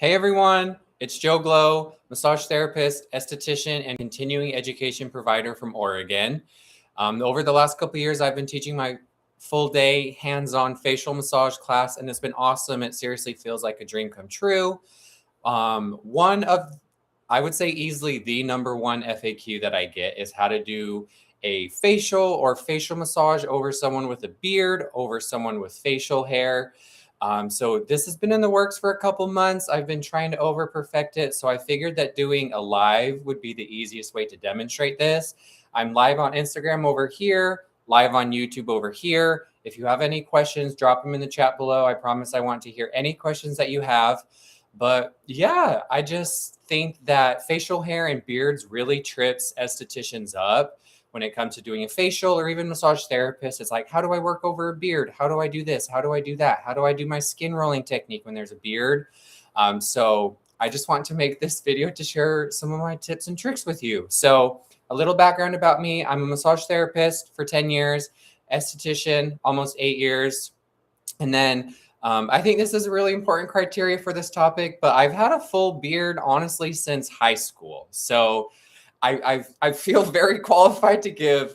Hey everyone, it's Joe Glow, massage therapist, esthetician, and continuing education provider from Oregon. Over the last couple of years, I've been teaching my full day hands-on facial massage class, and it's been awesome. It seriously feels like a dream come true. One of, I would say easily the number one FAQ that I get is how to do a facial or facial massage over someone with a beard, over someone with facial hair. So this has been in the works for a couple months. I've been trying to over perfect it. So I figured that doing a live would be the easiest way to demonstrate this. I'm live on Instagram over here, live on YouTube over here. If you have any questions, drop them in the chat below. I promise I want to hear any questions that you have. But yeah, I just think that facial hair and beards really trips estheticians up when it comes to doing a facial or even massage therapist. It's like, how do I work over a beard? How do I do this? How do I do that? How do I do my skin rolling technique when there's a beard? So I just want to make this video to share some of my tips and tricks with you. So a little background about me. I'm a massage therapist for 10 years, esthetician, almost 8 years. And then I think this is a really important criteria for this topic, but I've had a full beard, honestly, since high school. So I feel very qualified to give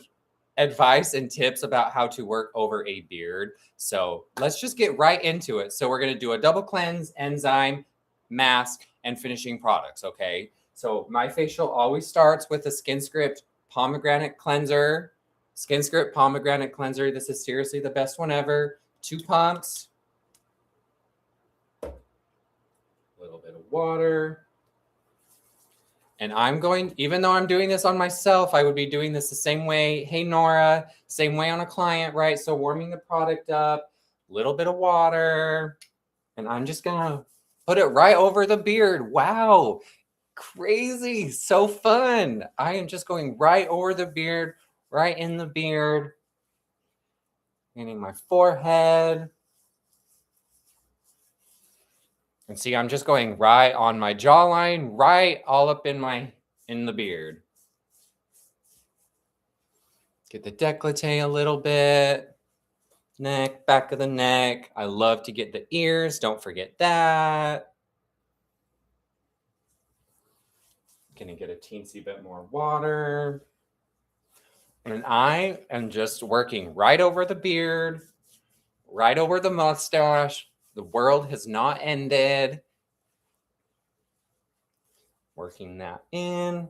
advice and tips about how to work over a beard. So let's just get right into it. So we're going to do a double cleanse, enzyme, mask, and finishing products. Okay. So my facial always starts with a SkinScript pomegranate cleanser. SkinScript pomegranate cleanser. This is seriously the best one ever. 2 pumps. A little bit of water. And I'm going, even though I'm doing this on myself, I would be doing this the same way. Hey, Nora, same way on a client, right? So warming the product up, a little bit of water, and I'm just going to put it right over the beard. Wow, crazy, so fun. I am just going right over the beard, right in the beard, getting my forehead. And see, I'm just going right on my jawline, right all up in the beard. Get the décolleté a little bit. Neck, back of the neck. I love to get the ears. Don't forget that. Gonna get a teensy bit more water. And I am just working right over the beard, right over the mustache. The world has not ended. Working that in.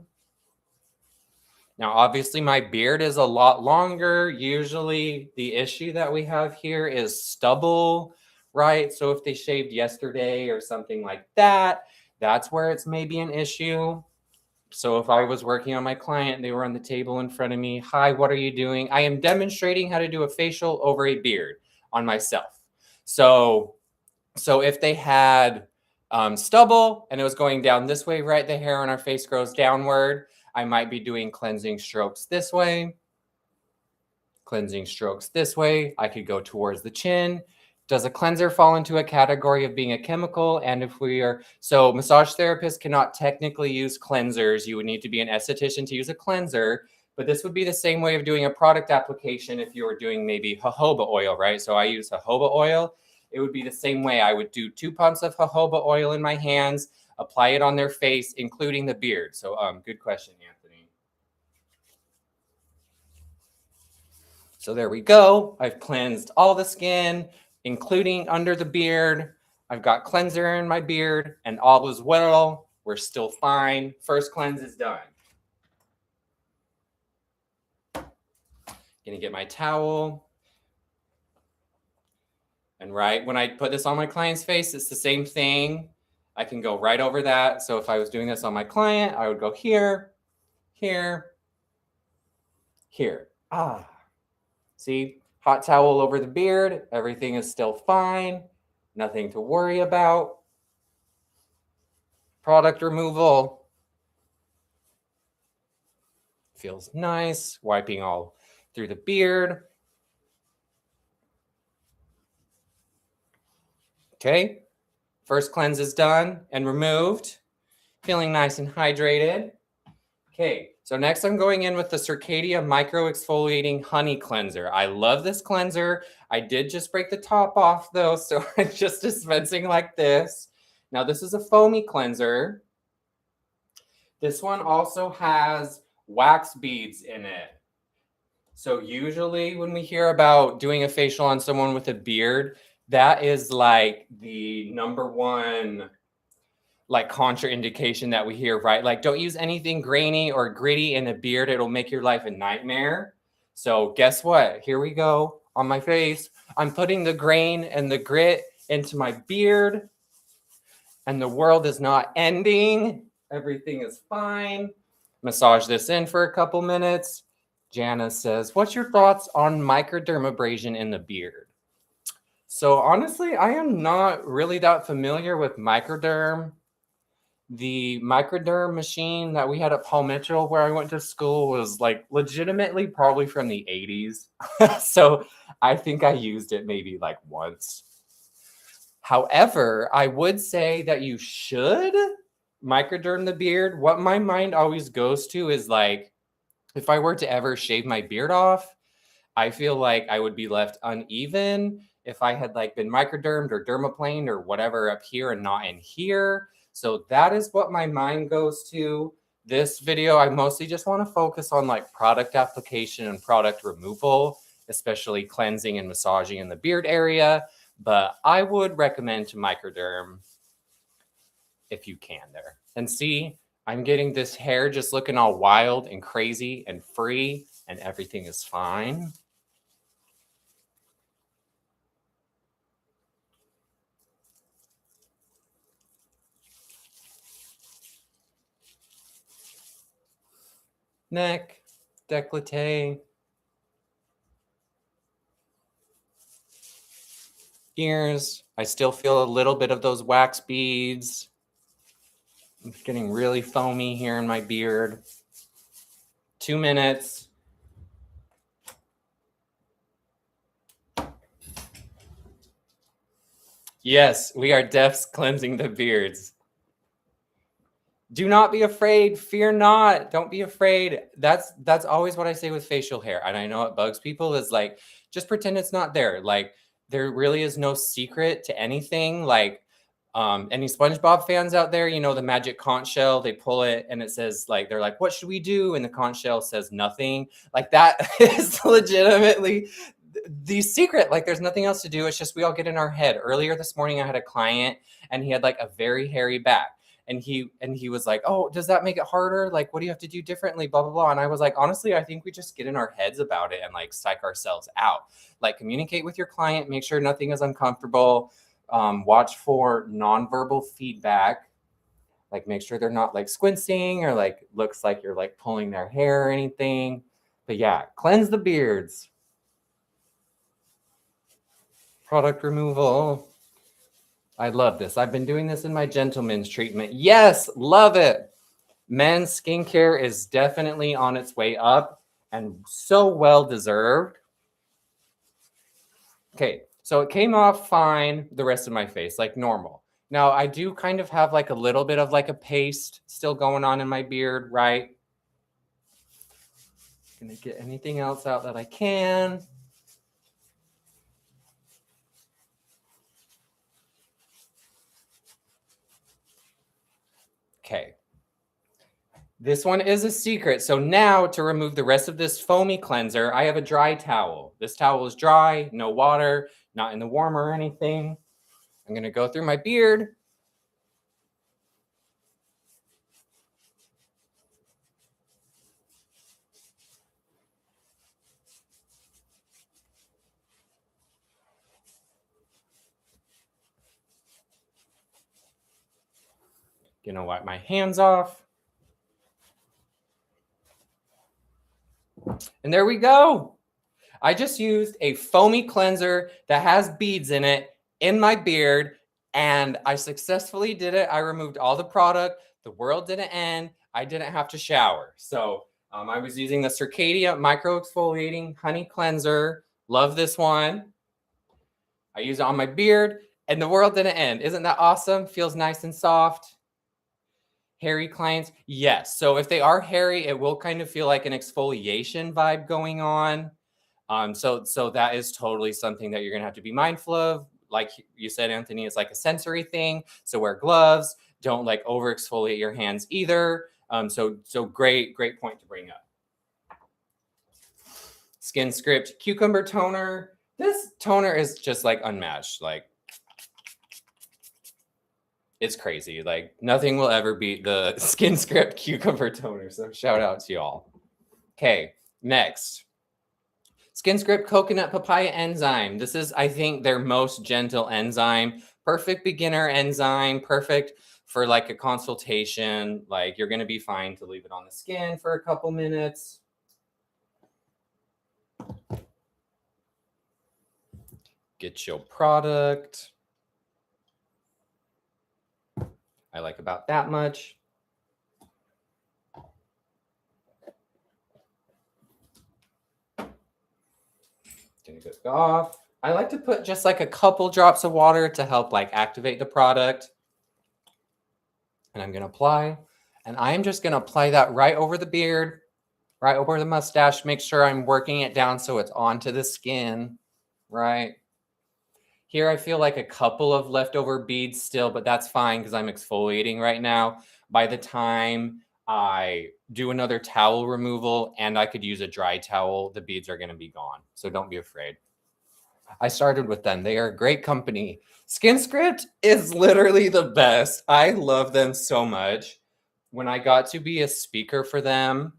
Now, obviously, my beard is a lot longer. Usually, the issue that we have here is stubble, right? So if they shaved yesterday or something like that, that's where it's maybe an issue. So if I was working on my client, they were on the table in front of me. Hi, what are you doing? I am demonstrating how to do a facial over a beard on myself. So if they had stubble and it was going down this way, right? The hair on our face grows downward. I might be doing cleansing strokes this way, cleansing strokes this way. I could go towards the chin. Does a cleanser fall into a category of being a chemical? And if we are, so massage therapists cannot technically use cleansers. You would need to be an esthetician to use a cleanser, but this would be the same way of doing a product application if you were doing maybe jojoba oil, right? So I use jojoba oil. It would be the same way. I would do 2 pumps of jojoba oil in my hands, apply it on their face, including the beard. So good question, Anthony. So there we go. I've cleansed all the skin, including under the beard. I've got cleanser in my beard, and all is well. We're still fine. First cleanse is done. Gonna get my towel. And right when I put this on my client's face, it's the same thing. I can go right over that. So if I was doing this on my client, I would go here, here, here. See, hot towel over the beard. Everything is still fine. Nothing to worry about. Product removal. Feels nice. Wiping all through the beard. Okay. First cleanse is done and removed. Feeling nice and hydrated. Okay, so next I'm going in with the Circadia Micro Exfoliating Honey Cleanser. I love this cleanser. I did just break the top off though, so I'm just dispensing like this. Now, this is a foamy cleanser. This one also has wax beads in it. So usually when we hear about doing a facial on someone with a beard, that is like the number one like contraindication that we hear, right? Like, don't use anything grainy or gritty in a beard. It'll make your life a nightmare. So guess what? Here we go on my face. I'm putting the grain and the grit into my beard, and the world is not ending. Everything is fine. Massage this in for a couple minutes. Jana says, what's your thoughts on microdermabrasion in the beard? So honestly, I am not really that familiar with microderm. The microderm machine that we had at Paul Mitchell where I went to school was like legitimately probably from the 80s. So I think I used it maybe like once. However, I would say that you should microderm the beard. What my mind always goes to is like, if I were to ever shave my beard off, I feel like I would be left uneven if I had like been microdermed or dermaplaned or whatever up here and not in here. So that is what my mind goes to. This video, I mostly just want to focus on like product application and product removal, especially cleansing and massaging in the beard area. But I would recommend to microderm if you can there. And see, I'm getting this hair just looking all wild and crazy and free, and everything is fine. Neck, décolleté, ears. I still feel a little bit of those wax beads. I'm getting really foamy here in my beard. 2 minutes. Yes, we are Defs cleansing the beards. Do not be afraid. Fear not. Don't be afraid. That's always what I say with facial hair. And I know it bugs people is like, just pretend it's not there. Like, there really is no secret to anything. Like, any SpongeBob fans out there, you know, the magic conch shell, they pull it and it says like, they're like, what should we do? And the conch shell says nothing. Like that is legitimately the secret. Like there's nothing else to do. It's just we all get in our head. Earlier this morning, I had a client and he had like a very hairy back. And he was like, oh, does that make it harder? Like, what do you have to do differently? Blah, blah, blah. And I was like, honestly, I think we just get in our heads about it and like psych ourselves out. Like communicate with your client, make sure nothing is uncomfortable. Watch for nonverbal feedback. Like make sure they're not like squinting or like looks like you're like pulling their hair or anything. But yeah, cleanse the beards. Product removal. I love this. I've been doing this in my gentleman's treatment. Yes, love it. Men's skincare is definitely on its way up and so well deserved. Okay, so it came off fine the rest of my face, like normal. Now, I do kind of have like a little bit of like a paste still going on in my beard, right? Gonna get anything else out that I can. Okay. This one is a secret. So now to remove the rest of this foamy cleanser, I have a dry towel. This towel is dry, no water, not in the warmer or anything. I'm going to go through my beard. Going to wipe my hands off. And there we go. I just used a foamy cleanser that has beads in it in my beard, and I successfully did it. I removed all the product. The world didn't end. I didn't have to shower. So I was using the Circadia Micro Exfoliating Honey Cleanser. Love this one. I use it on my beard, and the world didn't end. Isn't that awesome? Feels nice and soft. Hairy clients, yes. So if they are hairy, it will kind of feel like an exfoliation vibe going on. So that is totally something that you're gonna have to be mindful of. like you said, Anthony, it's like a sensory thing. So wear gloves. Don't like over exfoliate your hands either. So great point to bring up. Skin Script Cucumber Toner. This toner is just like unmatched. Like, it's crazy. Like, nothing will ever beat the Skin Script Cucumber Toner. So shout out to y'all. Okay, next. Skin Script Coconut Papaya Enzyme. This is, I think, their most gentle enzyme. Perfect beginner enzyme. Perfect for like a consultation. Like, you're going to be fine to leave it on the skin for a couple minutes. Get your product. I like about that much. Gonna go off. I like to put just like a couple drops of water to help like activate the product. And I'm gonna apply. And I'm just gonna apply that right over the beard, right over the mustache. Make sure I'm working it down so it's onto the skin, right? Here I feel like a couple of leftover beads still, but that's fine because I'm exfoliating right now. By the time I do another towel removal and I could use a dry towel, the beads are going to be gone. So don't be afraid. I started with them. They are a great company. Skin Script is literally the best. I love them so much. When I got to be a speaker for them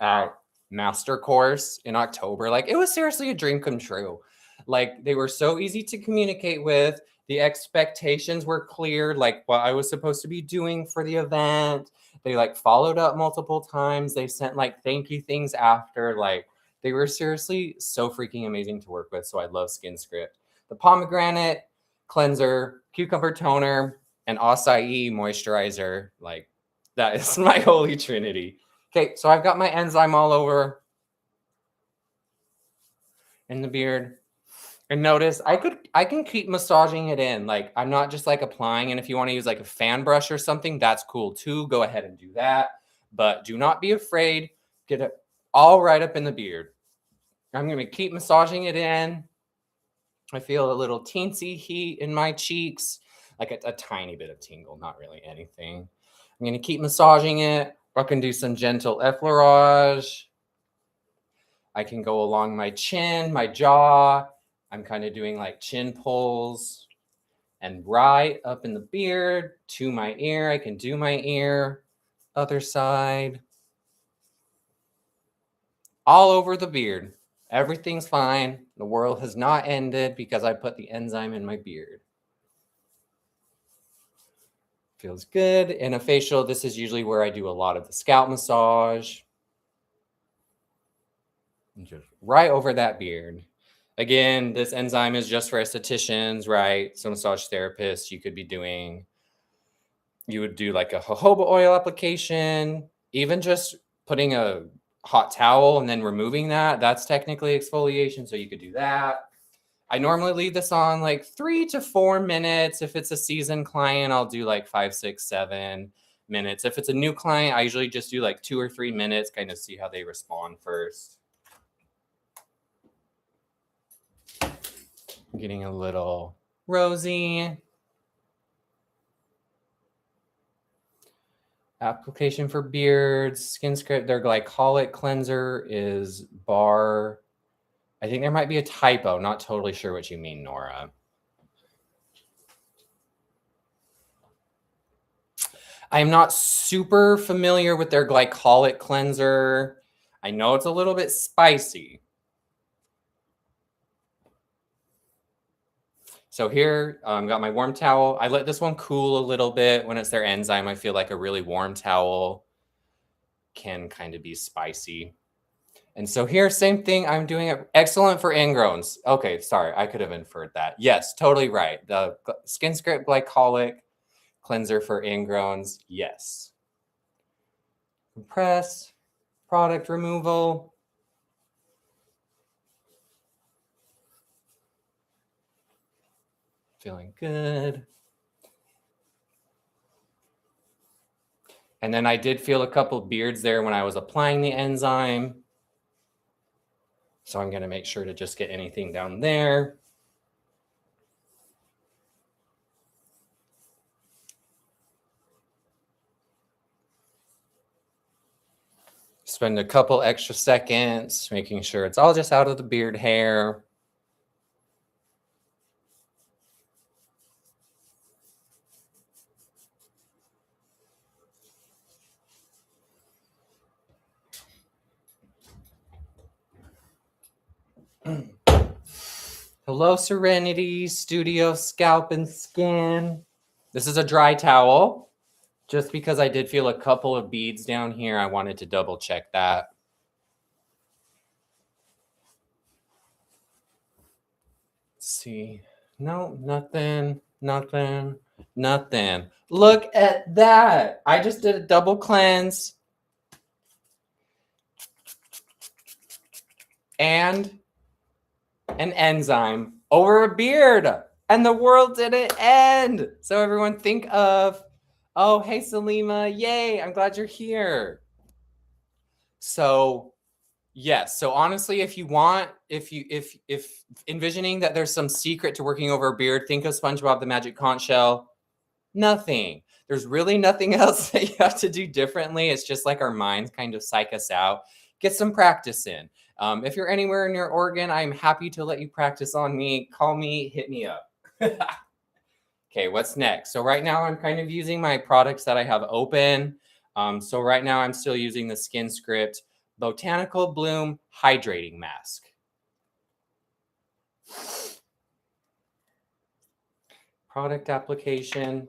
at Master Course in October, like, it was seriously a dream come true. Like, they were so easy to communicate with. The expectations were clear, like what I was supposed to be doing for the event. They like followed up multiple times. They sent like thank you things after. Like, they were seriously so freaking amazing to work with. So I love Skin Script. The pomegranate cleanser, cucumber toner, and acai moisturizer. Like, that is my holy trinity. Okay, so I've got my enzyme all over in the beard. And notice I can keep massaging it in. Like, I'm not just like applying. And if you want to use like a fan brush or something, that's cool too. Go ahead and do that. But do not be afraid. Get it all right up in the beard. I'm going to keep massaging it in. I feel a little teensy heat in my cheeks, like a tiny bit of tingle, not really anything. I'm going to keep massaging it. I can do some gentle effleurage. I can go along my chin, my jaw. I'm kind of doing like chin pulls, and right up in the beard to my ear. I can do my ear, other side, all over the beard. Everything's fine. The world has not ended because I put the enzyme in my beard. Feels good. In a facial, this is usually where I do a lot of the scalp massage. And just right over that beard. Again, this enzyme is just for estheticians, right? So massage therapists, you would do like a jojoba oil application, even just putting a hot towel and then removing that. That's technically exfoliation, so you could do that. I normally leave this on like 3 to 4 minutes. If it's a seasoned client, I'll do like 5, 6, 7 minutes. If it's a new client, I usually just do like 2 or 3 minutes, kind of see how they respond first. I'm getting a little rosy. Application for beards, Skin Script, their glycolic cleanser is bar. I think there might be a typo. Not totally sure what you mean, Nora. I am not super familiar with their glycolic cleanser. I know it's a little bit spicy. So here, got my warm towel. I let this one cool a little bit. When it's their enzyme, I feel like a really warm towel can kind of be spicy. And so here, same thing. I'm doing it excellent for ingrowns. Okay, sorry, I could have inferred that. Yes, totally right. The Skin Script glycolic cleanser for ingrowns. Yes. Compress, product removal. Feeling good. And then I did feel a couple beards there when I was applying the enzyme. So I'm going to make sure to just get anything down there. spend a couple extra seconds making sure it's all just out of the beard hair. Hello, Serenity Studio Scalp and Skin. This is a dry towel. Just because I did feel a couple of beads down here, I wanted to double check that. Let's see. No, nothing, nothing, nothing. Look at that. I just did a double cleanse. And an enzyme over a beard. And the world didn't end. So everyone think of, oh, hey, Salima, yay, I'm glad you're here. So yes, so honestly, if you want, if envisioning that there's some secret to working over a beard, think of SpongeBob the Magic Conch Shell. Nothing. There's really nothing else that you have to do differently. It's just like our minds kind of psych us out. Get some practice in. If you're anywhere near Oregon, I'm happy to let you practice on me. Call me, hit me up. Okay, what's next? So right now I'm kind of using my products that I have open. So right now I'm still using the SkinScript Botanical Bloom Hydrating Mask. Product application.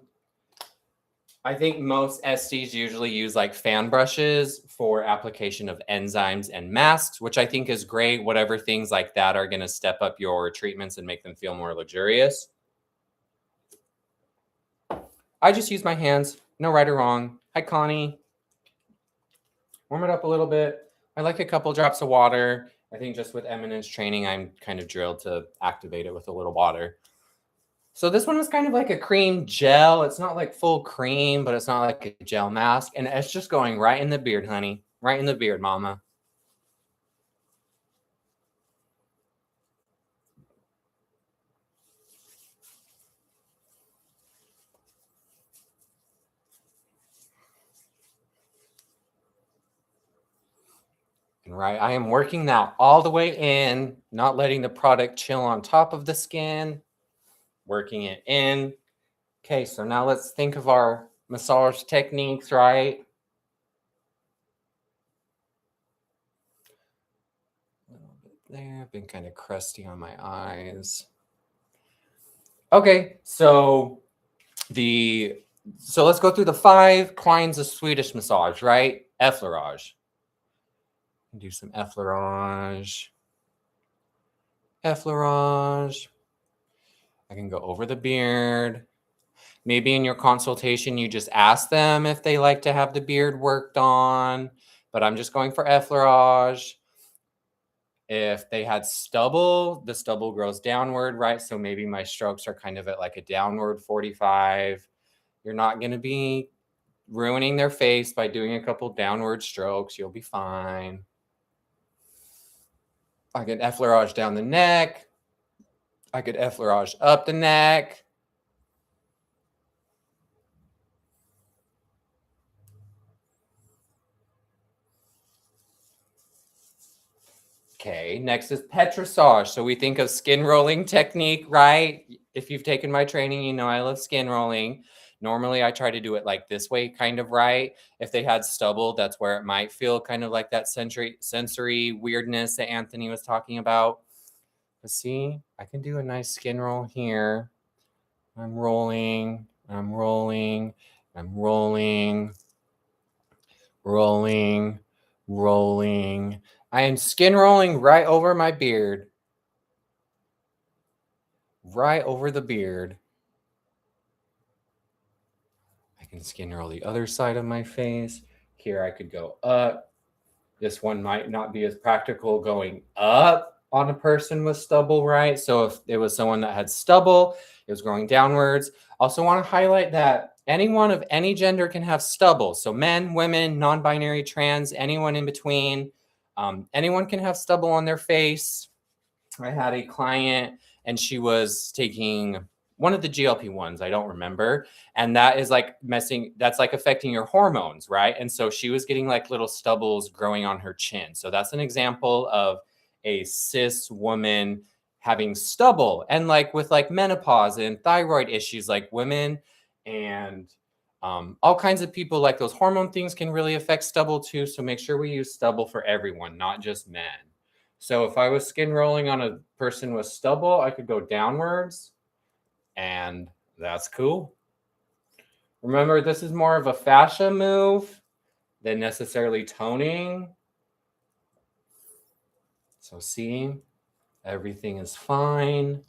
I think most SDs usually use like fan brushes for application of enzymes and masks, which I think is great. Whatever things like that are going to step up your treatments and make them feel more luxurious. I just use my hands. No right or wrong. Hi, Connie. Warm it up a little bit. I like a couple drops of water. I think just with Eminence training, I'm kind of drilled to activate it with a little water. So this one was kind of like a cream gel. It's not like full cream, but it's not like a gel mask. And it's just going right in the beard, honey. Right in the beard, mama. And right, I am working that all the way in, not letting the product chill on top of the skin. Working it in. Okay, so now let's think of our massage techniques, right? A little bit there. Been kind of crusty on my eyes. Okay, so let's go through the 5 kinds of Swedish massage, right? Effleurage. Do some effleurage. Effleurage. I can go over the beard. Maybe in your consultation, you just ask them if they like to have the beard worked on, but I'm just going for effleurage. If they had stubble, the stubble grows downward, right? So maybe my strokes are kind of at like a downward 45. You're not going to be ruining their face by doing a couple downward strokes. You'll be fine. I could effleurage down the neck. I could effleurage up the neck. Okay, next is petrissage. So we think of skin rolling technique, right? If you've taken my training, you know I love skin rolling. Normally, I try to do it like this way, kind of right. If they had stubble, that's where it might feel kind of like that sensory weirdness that Anthony was talking about. But see, I can do a nice skin roll here. I'm rolling, I'm rolling, I'm rolling, rolling, rolling. I am skin rolling right over my beard. Right over the beard. I can skin roll the other side of my face. Here I could go up. This one might not be as practical going up on a person with stubble, right? So if it was someone that had stubble, it was growing downwards. Also want to highlight that anyone of any gender can have stubble. So men, women, non-binary, trans, anyone in between. Anyone can have stubble on their face. I had a client and she was taking one of the GLP-1s, I don't remember. And that is like that's like affecting your hormones, right? And so she was getting like little stubbles growing on her chin. So that's an example of a cis woman having stubble. And like with like menopause and thyroid issues, like women and all kinds of people, like those hormone things can really affect stubble too. So make sure we use stubble for everyone, not just men. So if I was skin rolling on a person with stubble, I could go downwards, and that's cool. Remember, this is more of a fascia move than necessarily toning. So see, everything is fine.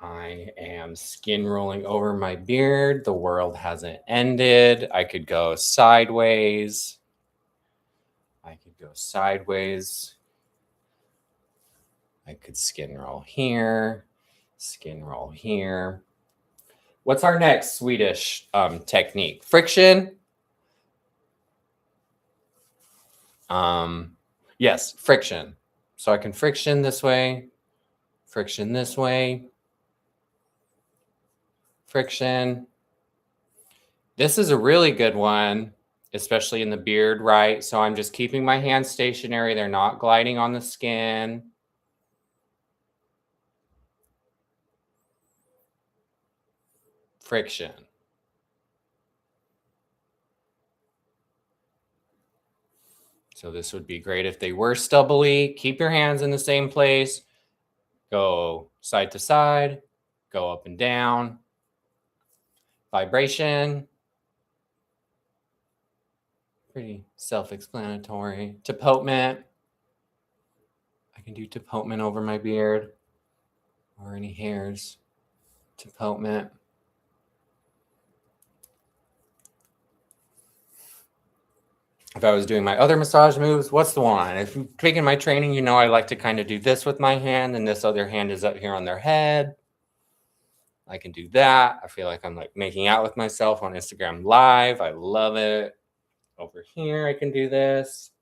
I am skin rolling over my beard. The world hasn't ended. I could go sideways. I could go sideways. I could skin roll here, skin roll here. What's our next Swedish technique? Friction. Yes, friction. So I can friction this way, friction this way, friction. This is a really good one, especially in the beard, right? So I'm just keeping my hands stationary. They're not gliding on the skin. Friction. So this would be great if they were stubbly. Keep your hands in the same place. Go side to side, go up and down. Vibration. Pretty self-explanatory. Tapotement. I can do tapotement over my beard or any hairs. Tapotement. If I was doing my other massage moves, what's the one? If you've taken my training, you know I like to kind of do this with my hand, and this other hand is up here on their head. I can do that. I feel like I'm like making out with myself on Instagram Live. I love it. Over here, I can do this.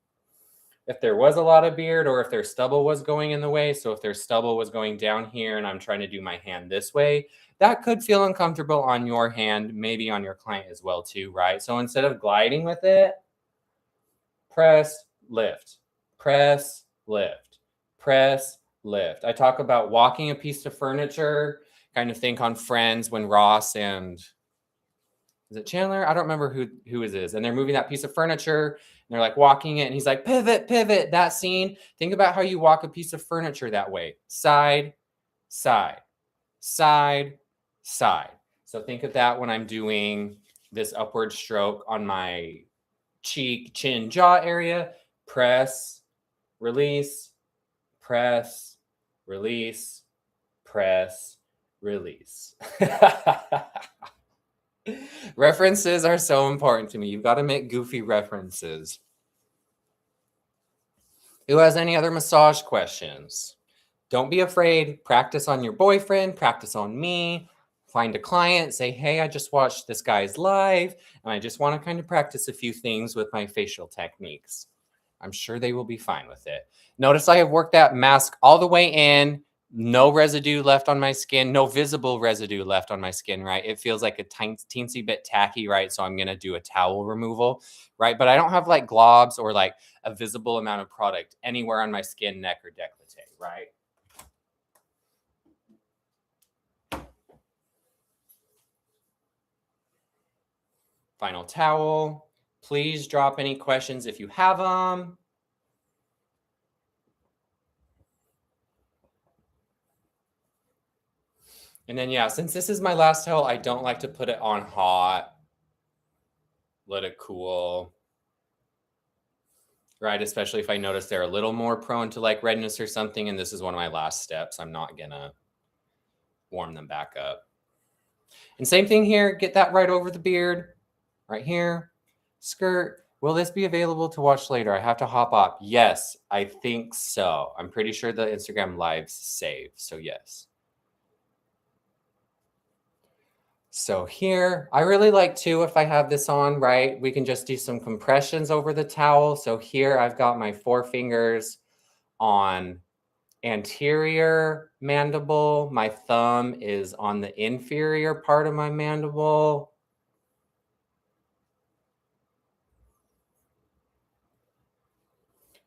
If there was a lot of beard or if their stubble was going in the way, so if their stubble was going down here and I'm trying to do my hand this way, that could feel uncomfortable on your hand, maybe on your client as well too, right? So instead of gliding with it, press, lift, press, lift, press, lift. I talk about walking a piece of furniture, kind of think on Friends when Ross and is it Chandler? I don't remember who it is. And they're moving that piece of furniture and they're like walking it. And he's like, pivot, pivot, that scene. Think about how you walk a piece of furniture that way. Side, side, side, side. So think of that when I'm doing this upward stroke on my cheek, chin, jaw area. Press, release, press, release, press, release. References are so important to me. You've got to make goofy references. Who has any other massage questions? Don't be afraid. Practice on your boyfriend. Practice on me. Find a client. Say, hey, I just watched this guy's live, and I just want to kind of practice a few things with my facial techniques. I'm sure they will be fine with it. Notice I have worked that mask all the way in. No residue left on my skin, no visible residue left on my skin, right? It feels like a teensy bit tacky, right? So I'm going to do a towel removal, right? But I don't have like globs or like a visible amount of product anywhere on my skin, neck, or décolleté, right? Final towel. Please drop any questions if you have them. And then, yeah, since this is my last towel, I don't like to put it on hot. Let it cool. Right? Especially if I notice they're a little more prone to like redness or something. And this is one of my last steps. I'm not going to warm them back up. And same thing here. Get that right over the beard. Right here. Skirt. Will this be available to watch later? I have to hop off. Yes, I think so. I'm pretty sure the Instagram lives save. So yes. So here, I really like too, if I have this on, right, we can just do some compressions over the towel. So here I've got my 4 fingers on anterior mandible. My thumb is on the inferior part of my mandible.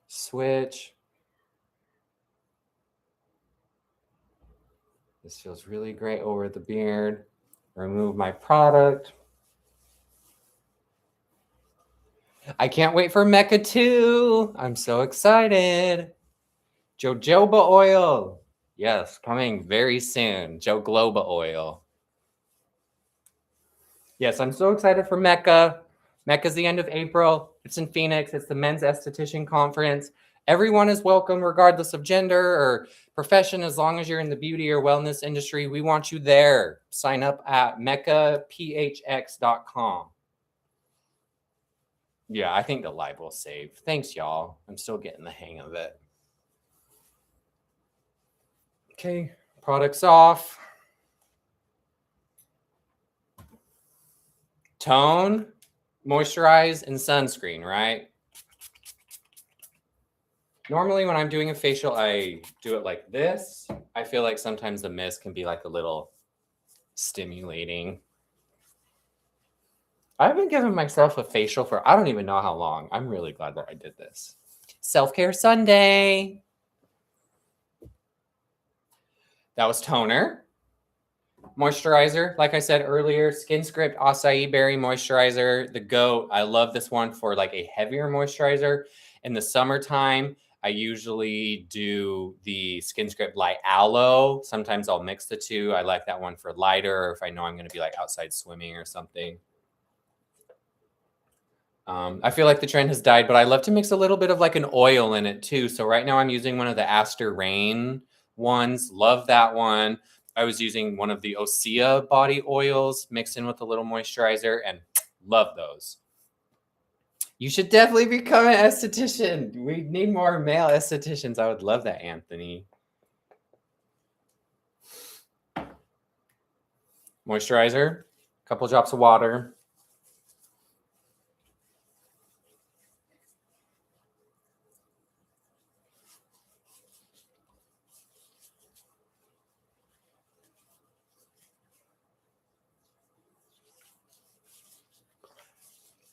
Switch. This feels really great over the beard. Remove my product. I can't wait for Mecca 2. I'm so excited. Jojoba oil. Yes, coming very soon. Jogloba oil. Yes, I'm so excited for Mecca. Mecca's the end of April. It's in Phoenix. It's the Men's Esthetician Conference. Everyone is welcome, regardless of gender or profession, as long as you're in the beauty or wellness industry. We want you there. Sign up at meccaphx.com. Yeah, I think the live will save. Thanks, y'all. I'm still getting the hang of it. Okay, products off. Tone, moisturize, and sunscreen, right? Normally when I'm doing a facial, I do it like this. I feel like sometimes the mist can be like a little stimulating. I haven't given myself a facial for I don't even know how long. I'm really glad that I did this. Self-care Sunday. That was toner. Moisturizer, like I said earlier, SkinScript Acai Berry Moisturizer, the GOAT. I love this one for like a heavier moisturizer. In the summertime, I usually do the SkinScript Light Aloe. Sometimes I'll mix the two. I like that one for lighter, or if I know I'm going to be like outside swimming or something. I feel like the trend has died, but I love to mix a little bit of like an oil in it too. So right now I'm using one of the Aster Rain ones. Love that one. I was using one of the Osea body oils mixed in with a little moisturizer and love those. You should definitely become an esthetician. We need more male estheticians. I would love that, Anthony. Moisturizer, a couple drops of water.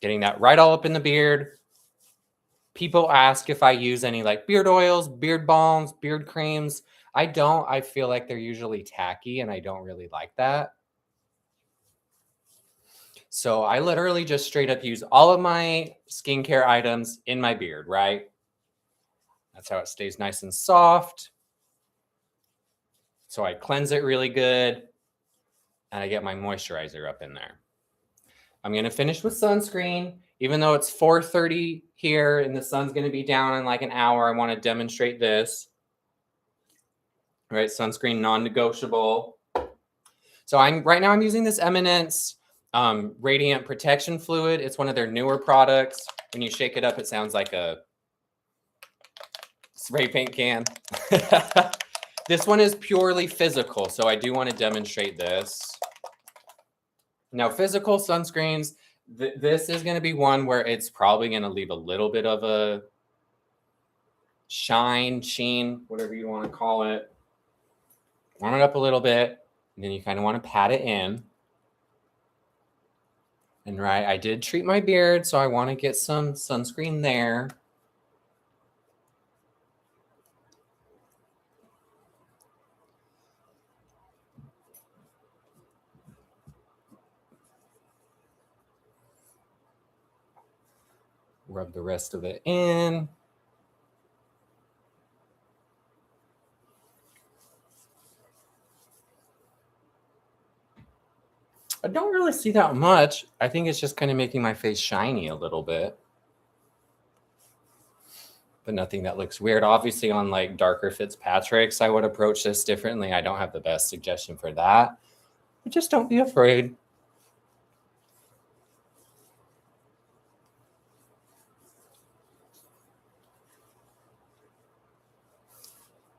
Getting that right all up in the beard. People ask if I use any like beard oils, beard balms, beard creams. I don't. I feel like they're usually tacky and I don't really like that. So I literally just straight up use all of my skincare items in my beard, right? That's how it stays nice and soft. So I cleanse it really good and I get my moisturizer up in there. I'm going to finish with sunscreen. Even though it's 4:30 here and the sun's going to be down in like an hour, I want to demonstrate this. Right, sunscreen non-negotiable. So right now I'm using this Eminence Radiant Protection Fluid. It's one of their newer products. When you shake it up, it sounds like a spray paint can. This one is purely physical, so I do want to demonstrate this. Now, physical sunscreens, this is going to be one where it's probably going to leave a little bit of a sheen, whatever you want to call it. Warm it up a little bit, and then you kind of want to pat it in. And right, I did treat my beard, so I want to get some sunscreen there. Rub the rest of it in. I don't really see that much. I think it's just kind of making my face shiny a little bit. But nothing that looks weird. Obviously, on like darker Fitzpatrick's, I would approach this differently. I don't have the best suggestion for that. But just don't be afraid.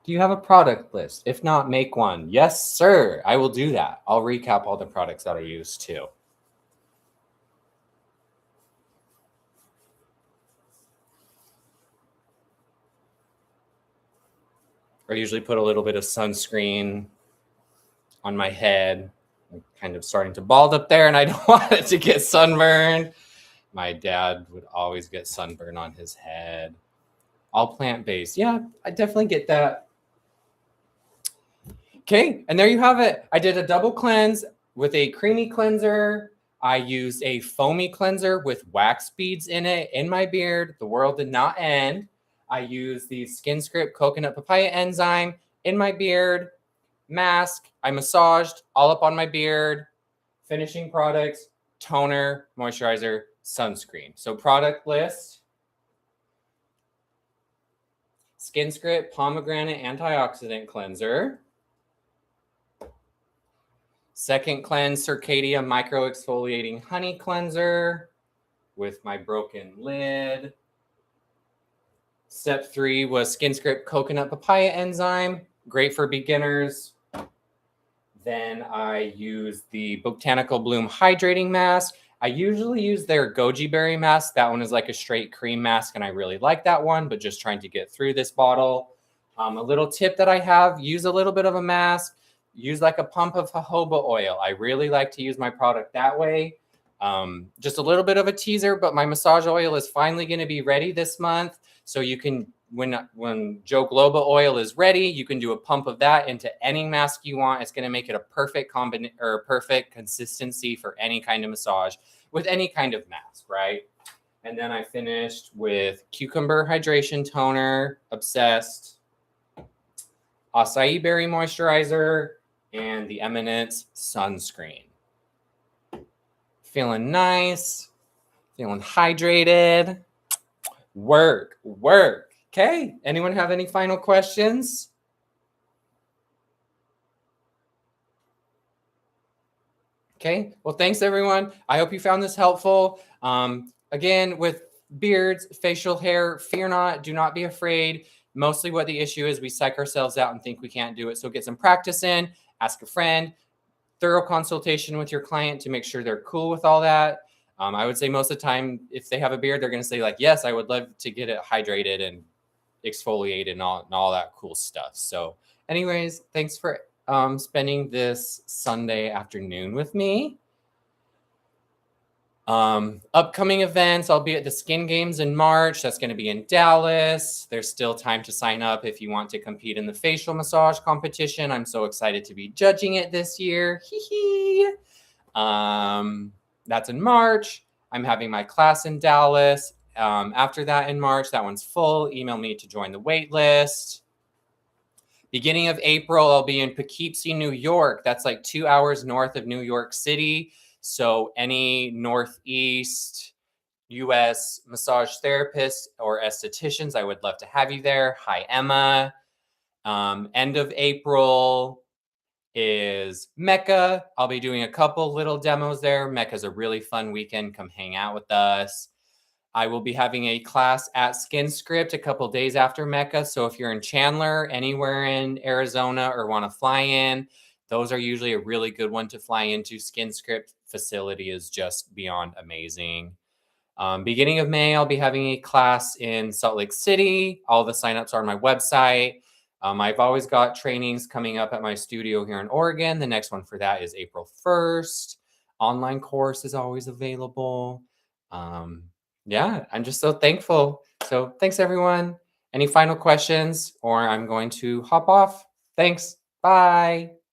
Do you have a product list? If not, make one. Yes, sir. I will do that. I'll recap all the products that I use too. I usually put a little bit of sunscreen on my head. I'm kind of starting to bald up there, and I don't want it to get sunburned. My dad would always get sunburn on his head. All plant-based. Yeah, I definitely get that. Okay, and there you have it. I did a double cleanse with a creamy cleanser. I used a foamy cleanser with wax beads in it in my beard. The world did not end. I used the SkinScript coconut papaya enzyme in my beard. Mask, I massaged all up on my beard. Finishing products, toner, moisturizer, sunscreen. So product list. SkinScript pomegranate antioxidant cleanser. Second cleanse, Circadia micro exfoliating honey cleanser with my broken lid. Step 3 was SkinScript coconut papaya enzyme, great for beginners. Then I used the Botanical Bloom hydrating mask. I usually use their goji berry mask. That one is like a straight cream mask, and I really like that one, but just trying to get through this bottle. A little tip that I have, use a little bit of a mask. Use like a pump of jojoba oil. I really like to use my product that way. Just a little bit of a teaser, but my massage oil is finally going to be ready this month. So you can, when Jogloba oil is ready, you can do a pump of that into any mask you want. It's going to make it a perfect combination or perfect consistency for any kind of massage with any kind of mask, right? And then I finished with cucumber hydration toner, Obsessed, acai berry moisturizer, and the Eminence sunscreen. Feeling nice, feeling hydrated. Work. Okay, anyone have any final questions? Okay, well, thanks everyone. I hope you found this helpful. Again, with beards, facial hair, fear not, do not be afraid. Mostly what the issue is, we psych ourselves out and think we can't do it. So get some practice in, ask a friend, thorough consultation with your client to make sure they're cool with all that. I would say most of the time, if they have a beard, they're going to say like, yes, I would love to get it hydrated and exfoliated and all that cool stuff. So anyways, thanks for spending this Sunday afternoon with me. Upcoming events, I'll be at the Skin Games in March. That's going to be in Dallas. There's still time to sign up if you want to compete in the facial massage competition. I'm so excited to be judging it this year. That's in March. I'm having my class in Dallas. After that in March, that one's full. Email me to join the wait list. Beginning of April, I'll be in Poughkeepsie, New York. That's like 2 hours north of New York City. So any Northeast US massage therapists or estheticians, I would love to have you there. Hi, Emma. End of April is Mecca. I'll be doing a couple little demos there. Mecca's a really fun weekend. Come hang out with us. I will be having a class at SkinScript a couple days after Mecca. So if you're in Chandler, anywhere in Arizona, or want to fly in, those are usually a really good one to fly into. SkinScript facility is just beyond amazing. Beginning of May, I'll be having a class in Salt Lake City. All the signups are on my website. I've always got trainings coming up at my studio here in Oregon. The next one for that is April 1st. Online course is always available. Yeah, I'm just so thankful. So thanks, everyone. Any final questions, or I'm going to hop off. Thanks. Bye.